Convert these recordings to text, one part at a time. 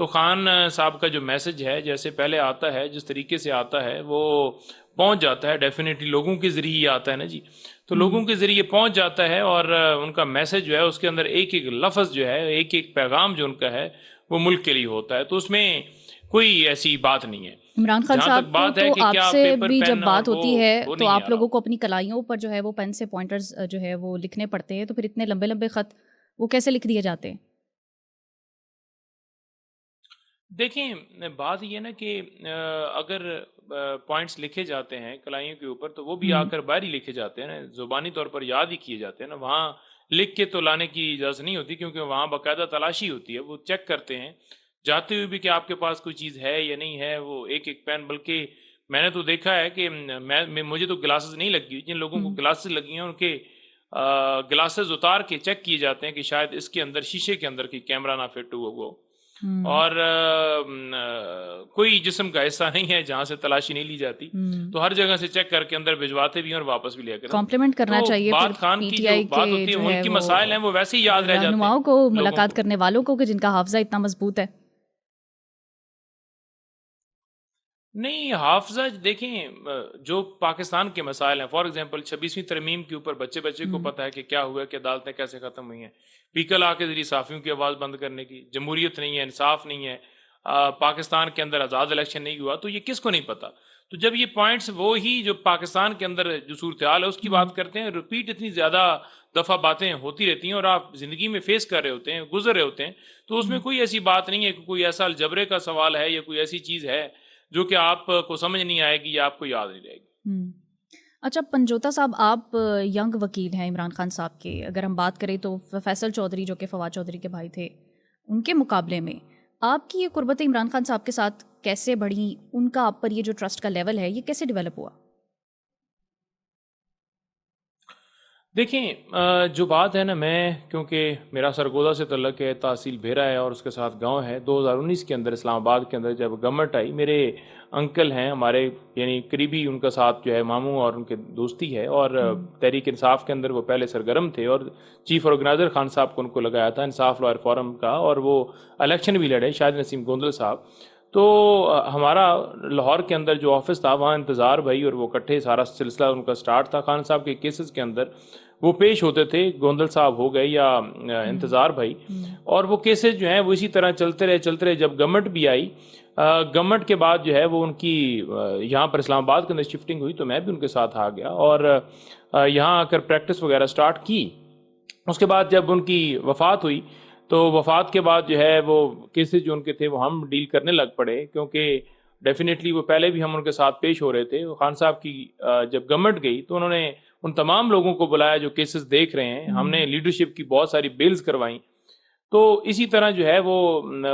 تو خان صاحب کا جو میسج ہے جیسے پہلے آتا ہے جس طریقے سے آتا ہے وہ پہنچ جاتا ہے، ڈیفینیٹلی لوگوں کے ذریعے ہی آتا ہے نا جی، تو لوگوں کے ذریعے پہنچ جاتا ہے اور ان کا میسج جو ہے اس کے اندر ایک ایک لفظ جو ہے، ایک ایک پیغام جو ان کا ہے وہ ملک کے لیے ہوتا ہے، تو اس میں کوئی ایسی بات نہیں ہے۔ عمران خان جہاں صاحب تک کو بات ہے تو کہ آپ کیا سے پیپر بھی جب پین اور بات ہوتی ہے وہ تو نہیں آپ آ رہا۔ لوگوں کو اپنی کلائیوں پر جو ہے وہ پین سے پوائنٹرز جو ہے وہ لکھنے پڑتے ہیں، تو پھر اتنے لمبے لمبے خط وہ کیسے لکھ دیے جاتے ہیں؟ دیکھیں بات یہ نا کہ اگر پوائنٹس لکھے جاتے ہیں کلائیوں کے اوپر تو وہ بھی آ کر باہر ہی لکھے جاتے ہیں نا، زبانی طور پر یاد ہی کیے جاتے ہیں نا، وہاں لکھ کے تو لانے کی اجازت نہیں ہوتی کیونکہ وہاں باقاعدہ تلاشی ہوتی ہے، وہ چیک کرتے ہیں جاتے ہوئے بھی کہ آپ کے پاس کوئی چیز ہے یا نہیں ہے، وہ ایک ایک پین، بلکہ میں نے تو دیکھا ہے کہ مجھے تو گلاسز نہیں لگی ہوئی، جن لوگوں کو گلاسز لگی ہیں ان کے گلاسز اتار کے چیک کیے جاتے ہیں کہ شاید اس کے اندر شیشے کے اندر کی کیمرہ نہ فٹ ہوا ہو، اور کوئی جسم کا حصہ نہیں ہے جہاں سے تلاشی نہیں لی جاتی، تو ہر جگہ سے چیک کر کے اندر بھجواتے بھی ہیں اور واپس بھی لے کر۔ کمپلیمنٹ کرنا تو چاہیے پھر بات خان پی کی ٹی جو آئی کے بات ہوتی ہے جو ہے ملک کی وہ مسائل ہیں وہ ویسے ہی یاد رہ جاتے ہیں رہنماؤں کو، لوگوں ملاقات کو۔ کرنے والوں کو، کہ جن کا حافظہ اتنا مضبوط ہے۔ نہیں حافظہ دیکھیں جو پاکستان کے مسائل ہیں، فار ایگزامپل 26ویں ترمیم کے اوپر بچے کو پتہ ہے کہ کیا ہوا کہ عدالتیں کیسے ختم ہوئی ہیں، پیکل لا کے ذریعے صحافیوں کی آواز بند کرنے کی، جمہوریت نہیں ہے، انصاف نہیں ہے، پاکستان کے اندر آزاد الیکشن نہیں ہوا، تو یہ کس کو نہیں پتا؟ تو جب یہ پوائنٹس وہی جو پاکستان کے اندر جو صورتحال ہے اس کی بات کرتے ہیں، ریپیٹ اتنی زیادہ دفعہ باتیں ہوتی رہتی ہیں اور آپ زندگی میں فیس کر رہے ہوتے ہیں، گزر رہے ہوتے ہیں، تو اس میں کوئی ایسی بات نہیں ہے کہ کوئی ایسا الجبرے کا سوال ہے یا کوئی ایسی چیز ہے جو کہ آپ کو سمجھ نہیں آئے گی یا آپ کو یاد نہیں رہے گی۔ اچھا پنجوتا صاحب، آپ ینگ وکیل ہیں عمران خان صاحب کے، اگر ہم بات کریں تو فیصل چودھری جو کہ فواد چودھری کے بھائی تھے، ان کے مقابلے میں آپ کی یہ قربت عمران خان صاحب کے ساتھ کیسے بڑھی؟ ان کا آپ پر یہ جو ٹرسٹ کا لیول ہے یہ کیسے ڈیولپ ہوا؟ دیکھیں جو بات ہے نا، میں کیونکہ میرا سرگودا سے تعلق ہے، تحصیل بھیرا ہے اور اس کے ساتھ گاؤں ہے، 2019 کے اندر اسلام آباد کے اندر جب گورنمنٹ آئی، میرے انکل ہیں ہمارے یعنی قریبی، ان کا ساتھ جو ہے ماموں اور ان کے دوستی ہے، اور تحریک انصاف کے اندر وہ پہلے سرگرم تھے اور چیف آرگنائزر خان صاحب کو ان کو لگایا تھا انصاف لائر فورم کا، اور وہ الیکشن بھی لڑے شاہد نسیم گوندل صاحب۔ تو ہمارا لاہور کے اندر جو آفس تھا وہاں انتظار بھائی اور وہ اکٹھے سارا سلسلہ ان کا سٹارٹ تھا، خان صاحب کے کیسز کے اندر وہ پیش ہوتے تھے، گوندل صاحب ہو گئے یا انتظار بھائی، اور وہ کیسز جو ہیں وہ اسی طرح چلتے رہے جب گورنمنٹ بھی آئی، گورنمنٹ کے بعد جو ہے وہ ان کی یہاں پر اسلام آباد کے اندر شفٹنگ ہوئی، تو میں بھی ان کے ساتھ آ گیا اور یہاں آ کر پریکٹس وغیرہ سٹارٹ کی۔ اس کے بعد جب ان کی وفات ہوئی تو وفات کے بعد جو ہے وہ کیسز جو ان کے تھے وہ ہم ڈیل کرنے لگ پڑے، کیونکہ ڈیفینیٹلی وہ پہلے بھی ہم ان کے ساتھ پیش ہو رہے تھے۔ خان صاحب کی جب گورنمنٹ گئی تو انہوں نے ان تمام لوگوں کو بلایا جو کیسز دیکھ رہے ہیں، ہم نے لیڈرشپ کی بہت ساری بیلز کروائیں، تو اسی طرح جو ہے وہ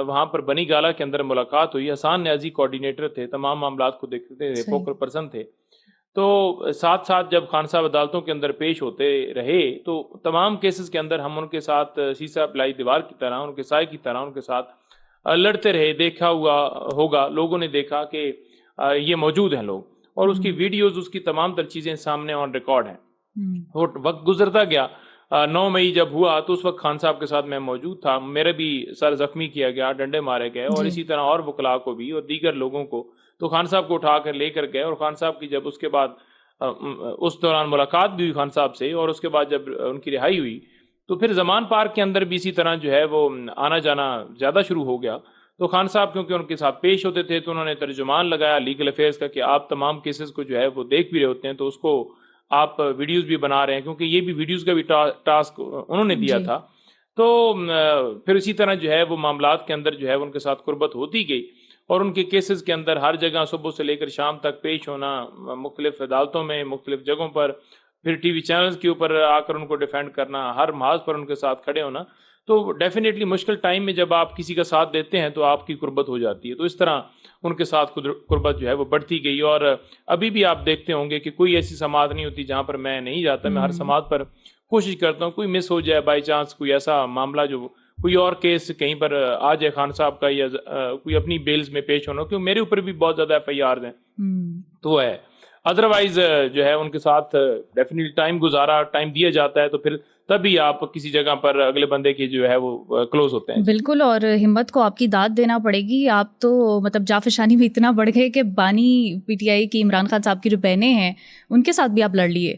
وہاں پر بنی گالا کے اندر ملاقات ہوئی۔ حسان نیازی کوارڈینیٹر تھے، تمام معاملات کو دیکھتے تھے، فوکل پرسن تھے، تو ساتھ ساتھ جب خان صاحب عدالتوں کے اندر پیش ہوتے رہے تو تمام کیسز کے اندر ہم ان کے ساتھ سیسا پلائی دیوار کی طرح، ان کے سائے کی طرح ان کے ساتھ لڑتے رہے۔ دیکھا ہوا ہوگا لوگوں نے دیکھا کہ یہ موجود ہیں لوگ، اور اس کی ویڈیوز، اس کی تمام تر چیزیں سامنے آن ریکارڈ ہیں۔ وہ وقت گزرتا گیا، 9 مئی جب ہوا تو اس وقت خان صاحب کے ساتھ میں موجود تھا، میرے بھی سر زخمی کیا گیا، ڈنڈے مارے گئے، اور اسی طرح اور وکلاء کو بھی اور دیگر لوگوں کو، تو خان صاحب کو اٹھا کر لے کر گئے، اور خان صاحب کی جب اس کے بعد اس دوران ملاقات بھی ہوئی خان صاحب سے، اور اس کے بعد جب ان کی رہائی ہوئی تو پھر زمان پارک کے اندر بھی اسی طرح جو ہے وہ آنا جانا زیادہ شروع ہو گیا۔ تو خان صاحب کیونکہ ان کے ساتھ پیش ہوتے تھے تو انہوں نے ترجمان لگایا لیگل افیئرز کا کہ آپ تمام کیسز کو جو ہے وہ دیکھ بھی رہے ہوتے ہیں تو اس کو آپ ویڈیوز بھی بنا رہے ہیں، کیونکہ یہ بھی ویڈیوز کا بھی ٹاسک انہوں نے دیا تھا۔ تو پھر اسی طرح جو ہے وہ معاملات کے اندر جو ہے ان کے ساتھ قربت ہوتی گئی، اور ان کے کیسز کے اندر ہر جگہ صبح سے لے کر شام تک پیش ہونا، مختلف عدالتوں میں مختلف جگہوں پر، پھر ٹی وی چینلز کے اوپر آ کر ان کو ڈیفینڈ کرنا، ہر محاذ پر ان کے ساتھ کھڑے ہونا، تو ڈیفینیٹلی مشکل ٹائم میں جب آپ کسی کا ساتھ دیتے ہیں تو آپ کی قربت ہو جاتی ہے، تو اس طرح ان کے ساتھ قربت جو ہے وہ بڑھتی گئی، اور ابھی بھی آپ دیکھتے ہوں گے کہ کوئی ایسی سماعت نہیں ہوتی جہاں پر میں نہیں جاتا، میں ہر سماعت پر کوشش کرتا ہوں، کوئی مس ہو جائے بائی چانس، کوئی ایسا معاملہ جو کوئی اور کیس کہیں پر آ جائے خان صاحب کا، یا کوئی اپنی بیلز میں پیش ہونا، کیونکہ میرے اوپر بھی بہت زیادہ ایف آئی آرز ہیں تو ہے ادروائز جو ہے ان کے ساتھ ڈیفینیٹلی ٹائم گزارا، ٹائم دیا جاتا ہے تو پھر تبھی آپ کسی جگہ پر اگلے بندے کی جو ہے وہ کلوز ہوتے ہیں. بالکل، اور ہمت کو آپ کی داد دینا پڑے گی. آپ تو مطلب جافشانی میں اتنا بڑھ گئے کہ بانی پی ٹی آئی کی عمران خان صاحب کی جو بہنیں ہیں ان کے ساتھ بھی آپ لڑ لیے.